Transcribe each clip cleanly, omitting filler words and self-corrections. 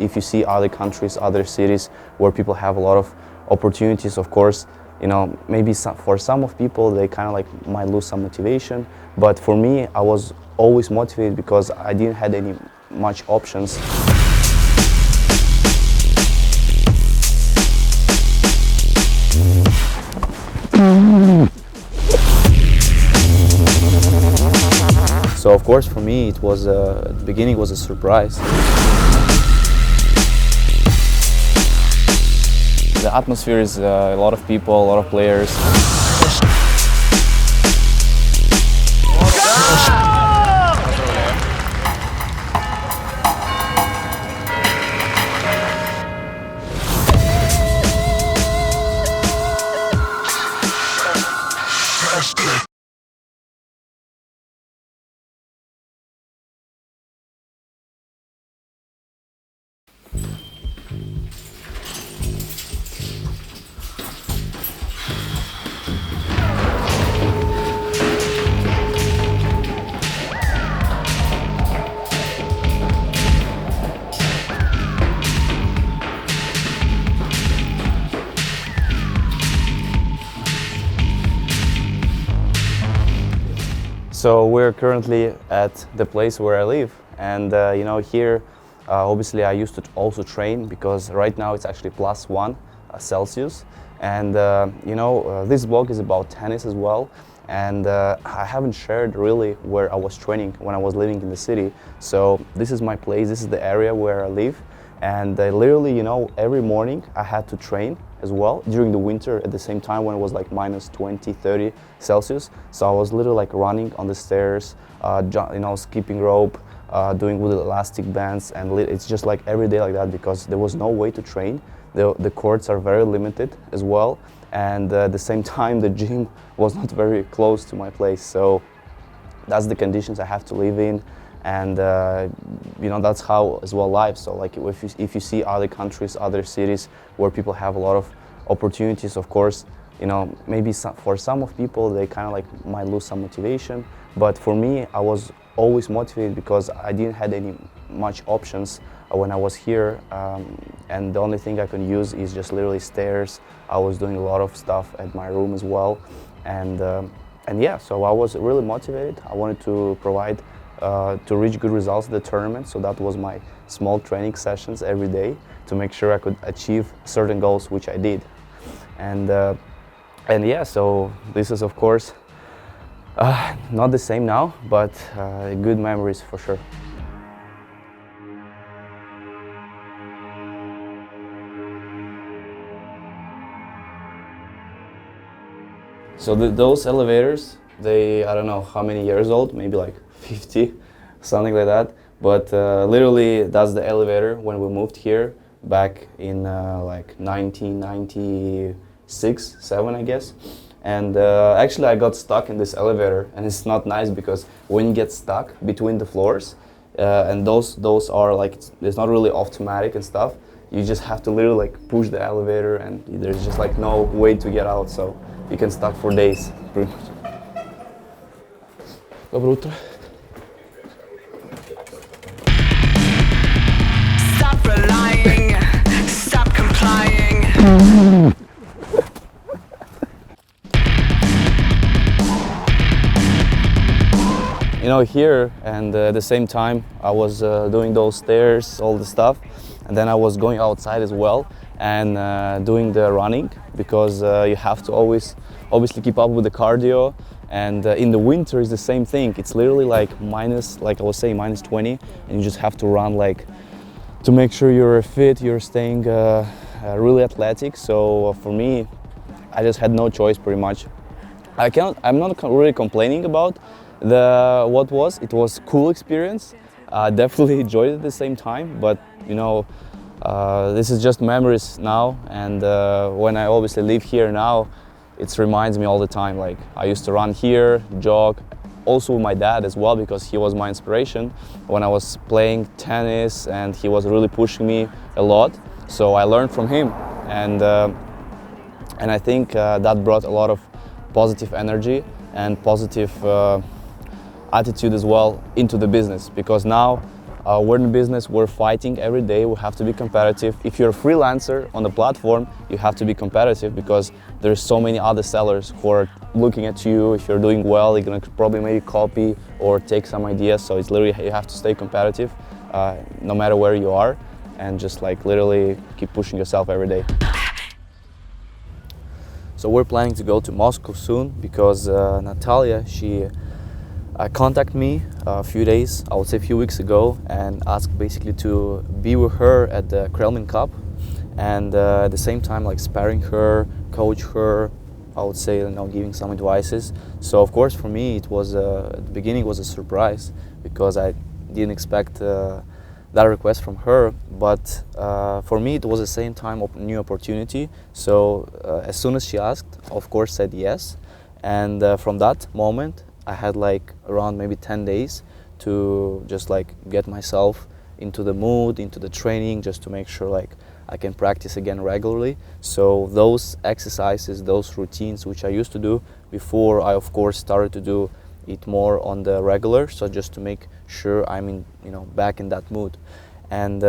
if you see other countries, other cities where people have a lot of opportunities, of course, you know, maybe for some of people they kind of like might lose some motivation, but for me I was always motivated because I didn't have any much options. So of course for me it was at the beginning was a surprise. The atmosphere is a lot of people, a lot of players. So we're currently at the place where I live, and you know, here obviously I used to also train because right now it's actually +1 Celsius, and you know, this vlog is about tennis as well, and I haven't shared really where I was training when I was living in the city. So this is my place, this is the area where I live, and literally, you know, every morning I had to train as well during the winter at the same time when it was like -20, 30 Celsius. So I was literally like running on the stairs, you know, skipping rope, doing with elastic bands, and it's just like every day like that because there was no way to train. The courts are very limited as well, and at the same time the gym was not very close to my place. So that's the conditions I have to live in, and you know, that's how as well life. So like if you see other countries, other cities where people have a lot of opportunities, of course, you know, maybe for some of people they kind of like might lose some motivation, but for me I was always motivated because I didn't have any much options when I was here, and the only thing I can use is just literally stairs. I was doing a lot of stuff at my room as well, and yeah, so I was really motivated. I wanted to provide to reach good results at the tournament, so that was my small training sessions every day to make sure I could achieve certain goals, which I did. And yeah, so this is of course not the same now, but good memories for sure. So those elevators, they, I don't know how many years old, maybe like 50, something like that. But literally, that's the elevator when we moved here back in like 1996, 7, I guess. And actually, I got stuck in this elevator, and it's not nice because when you get stuck between the floors, and those are like, it's not really automatic and stuff. You just have to literally like push the elevator, and there's just like no way to get out. So you can stuck for days, pretty much. Доброе утро. Stop relying, stop complying. You know, here, and at the same time I was doing those stairs, all the stuff, and then I was going outside as well and doing the running, because you have to always obviously keep up with the cardio. And in the winter is the same thing. It's literally like like I was saying, -20, and you just have to run like to make sure you're fit, you're staying really athletic. So for me, I just had no choice pretty much. I'm not really complaining about it was cool experience. Definitely enjoyed it at the same time, but you know, this is just memories now, and when I obviously live here now, it reminds me all the time. Like I used to run here, jog, also with my dad as well, because he was my inspiration when I was playing tennis, and he was really pushing me a lot. So I learned from him, and I think that brought a lot of positive energy and positive attitude as well into the business, because now We're in business, we're fighting every day, we have to be competitive. If you're a freelancer on the platform, you have to be competitive because there's so many other sellers who are looking at you. If you're doing well, they're gonna probably maybe copy or take some ideas. So it's literally, you have to stay competitive no matter where you are, and just like literally keep pushing yourself every day. So we're planning to go to Moscow soon because Natalia, she contacted me a few days, I would say a few weeks ago, and asked basically to be with her at the Kremlin Cup, and at the same time like sparring her, coach her, I would say, you know, giving some advices. So of course for me it was at the beginning was a surprise because I didn't expect that request from her, but for me it was the same time a new opportunity. So as soon as she asked, of course said yes, and from that moment I had like around maybe 10 days to just like get myself into the mood, into the training, just to make sure like I can practice again regularly. So those exercises, those routines which I used to do before, I of course started to do it more on the regular, so just to make sure I'm in, you know, back in that mood. And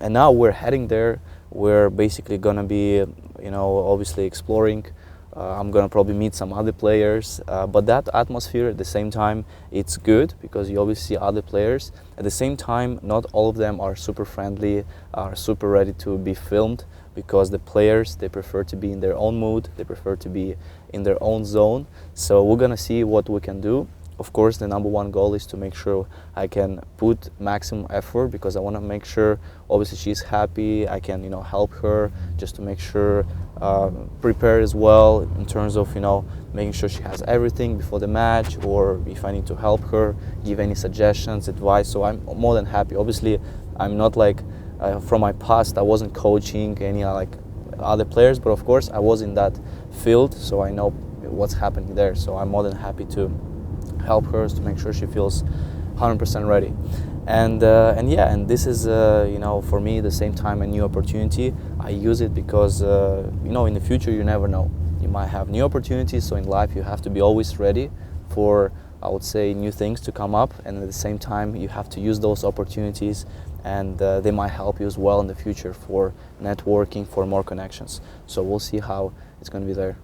now we're heading there. We're basically gonna be, you know, obviously exploring. I'm gonna probably meet some other players, but that atmosphere at the same time, it's good because you obviously see other players. At the same time, not all of them are super friendly, are super ready to be filmed, because the players, they prefer to be in their own mood, they prefer to be in their own zone. So we're gonna see what we can do. Of course, the number one goal is to make sure I can put maximum effort, because I want to make sure, obviously, she's happy. I can, you know, help her just to make sure prepare as well in terms of, you know, making sure she has everything before the match, or if I need to help her, give any suggestions, advice. So I'm more than happy. Obviously, I'm not like from my past. I wasn't coaching any like other players, but of course I was in that field, so I know what's happening there. So I'm more than happy to help her to make sure she feels 100% ready. And yeah, and this is you know, for me, at the same time, a new opportunity. I use it because you know, in the future you never know, you might have new opportunities. So in life you have to be always ready for, I would say, new things to come up, and at the same time you have to use those opportunities, and they might help you as well in the future for networking, for more connections. So we'll see how it's going to be there.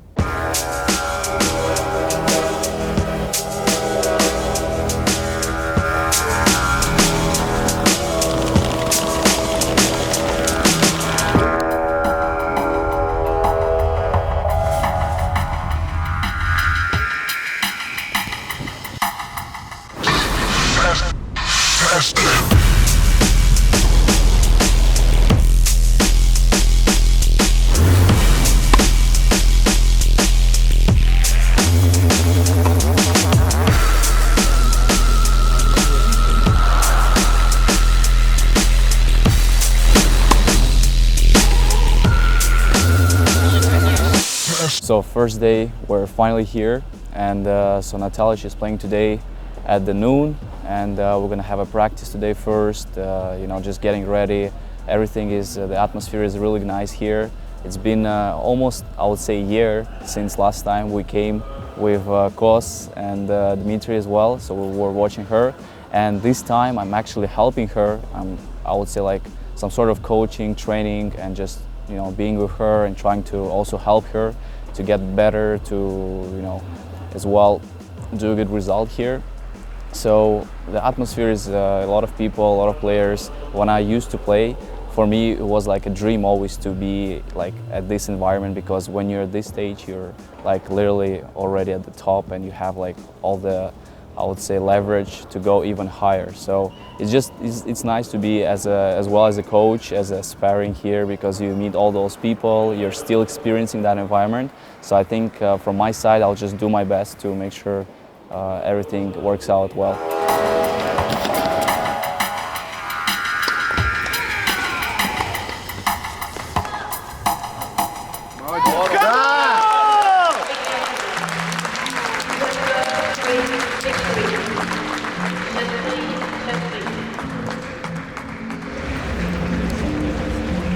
So first day, we're finally here, and so Natalia, she's playing today at the noon, and we're gonna have a practice today first, you know, just getting ready. Everything is, the atmosphere is really nice here. It's been almost, I would say, a year since last time we came with Kos and Dmitry as well, so we were watching her. And this time I'm actually helping her. I would say like some sort of coaching, training, and just, you know, being with her and trying to also help her to get better, to, you know, as well do a good result here. So the atmosphere is a lot of people, a lot of players. When I used to play, for me it was like a dream always to be like at this environment, because when you're at this stage, you're like literally already at the top, and you have like all the, I would say, leverage to go even higher. So it's nice to be as well as a coach, as a sparring here, because you meet all those people, you're still experiencing that environment. So I think from my side, I'll just do my best to make sure everything works out well.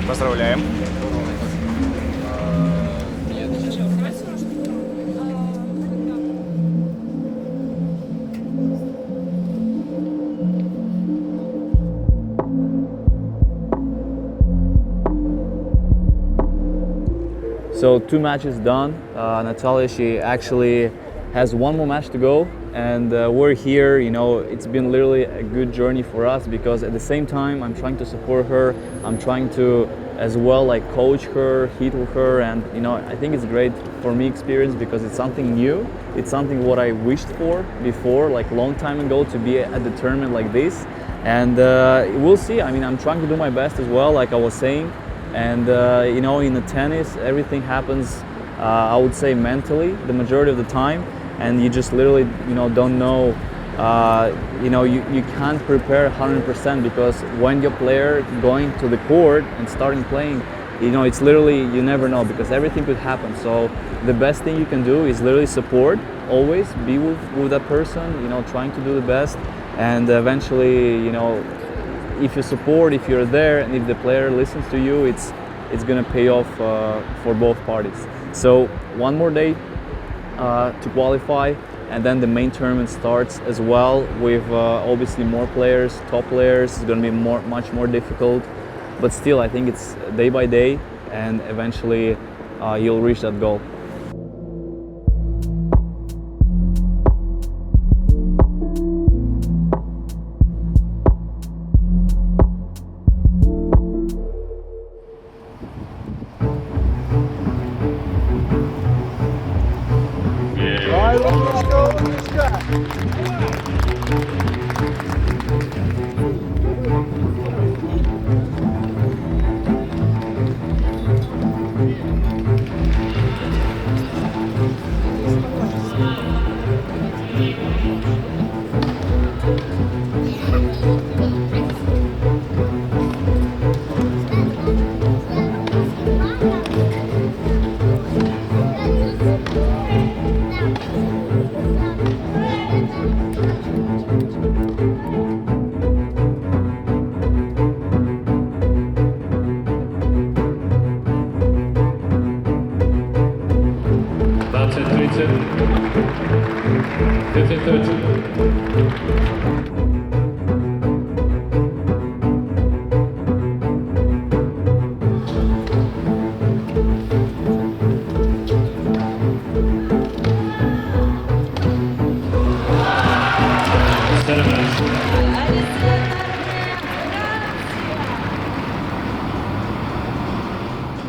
Поздравляем. So 2 matches done. Natalia, she actually has 1 more match to go, and we're here. You know, it's been literally a good journey for us because at the same time I'm trying to support her. I'm trying to as well like coach her, hit with her, and you know, I think it's great for me experience because it's something new. It's something what I wished for before, like long time ago, to be at the tournament like this. And we'll see. I mean, I'm trying to do my best as well, like I was saying. And you know, in the tennis, everything happens, I would say, mentally the majority of the time, and you just literally, you know, don't know. You know, you can't prepare 100% because when your player going to the court and starting playing, you know, it's literally, you never know because everything could happen. So the best thing you can do is literally support, always be with that person, you know, trying to do the best, and eventually, you know, if you support, if you're there, and if the player listens to you, it's gonna pay off for both parties. So 1 more day to qualify, and then the main tournament starts as well with obviously more players, top players. It's gonna be much more difficult, but still I think it's day by day, and eventually you'll reach that goal.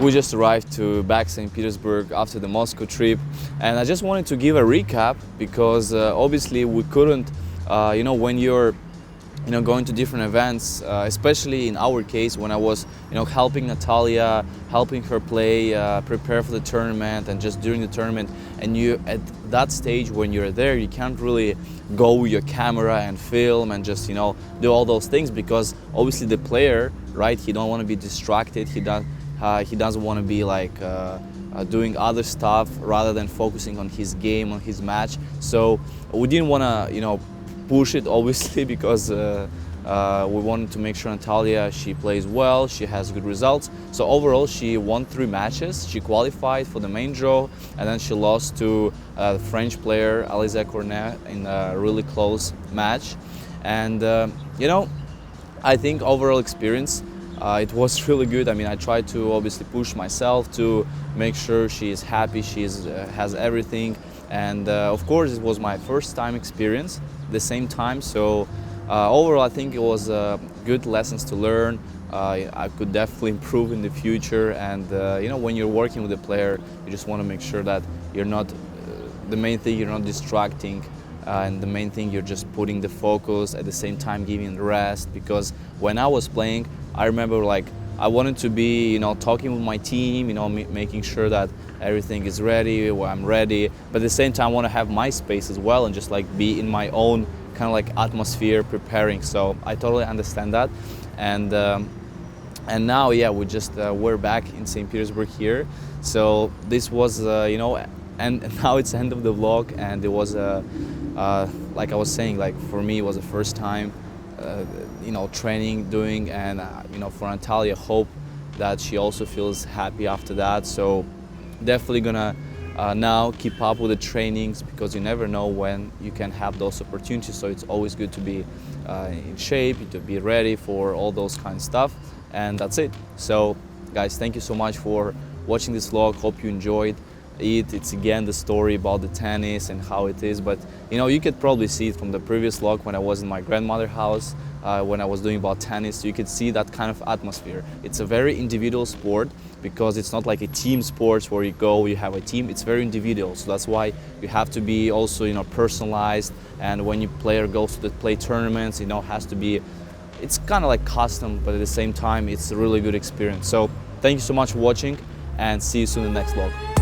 We just arrived to back St. Petersburg after the Moscow trip, and I just wanted to give a recap because obviously we couldn't, you know, when you're, you know, going to different events, especially in our case when I was, you know, helping Natalia, helping her play, prepare for the tournament, and just during the tournament, and you at that stage when you're there, you can't really go with your camera and film and just, you know, do all those things because obviously the player, right, he don't want to be distracted, he doesn't want to be like doing other stuff rather than focusing on his game, on his match. So we didn't want to, you know, push it obviously because we wanted to make sure Natalia, she plays well, she has good results. So overall she won 3 matches, she qualified for the main draw, and then she lost to the French player Alizé Cornet in a really close match. And you know, I think overall experience, it was really good. I mean, I tried to obviously push myself to make sure she is happy, she has everything. And of course, it was my first time experience at the same time. So overall, I think it was good lessons to learn. I could definitely improve in the future. And you know, when you're working with a player, you just want to make sure that you're not, the main thing, you're not distracting. And the main thing, you're just putting the focus at the same time, giving the rest. Because when I was playing, I remember like I wanted to be, you know, talking with my team, you know, making sure that everything is ready, I'm ready. But at the same time, I want to have my space as well and just like be in my own kind of like atmosphere preparing. So I totally understand that. And now, yeah, we're back in St. Petersburg here. So this was, you know, and now it's the end of the vlog, and it was like I was saying, like for me it was the first time, you know, training, doing, and you know, for Natalia, hope that she also feels happy after that. So definitely gonna now keep up with the trainings because you never know when you can have those opportunities. So it's always good to be in shape, to be ready for all those kind of stuff, and that's it. So guys, thank you so much for watching this vlog. Hope you enjoyed it. It's again the story about the tennis and how it is, but you know, you could probably see it from the previous vlog when I was in my grandmother's house, when I was doing about tennis. You could see that kind of atmosphere. It's a very individual sport because it's not like a team sport where you go, you have a team. It's very individual, so that's why you have to be also, you know, personalized. And when your player goes to play tournaments, you know, has to be, it's kind of like custom, but at the same time, it's a really good experience. So thank you so much for watching, and see you soon in the next vlog.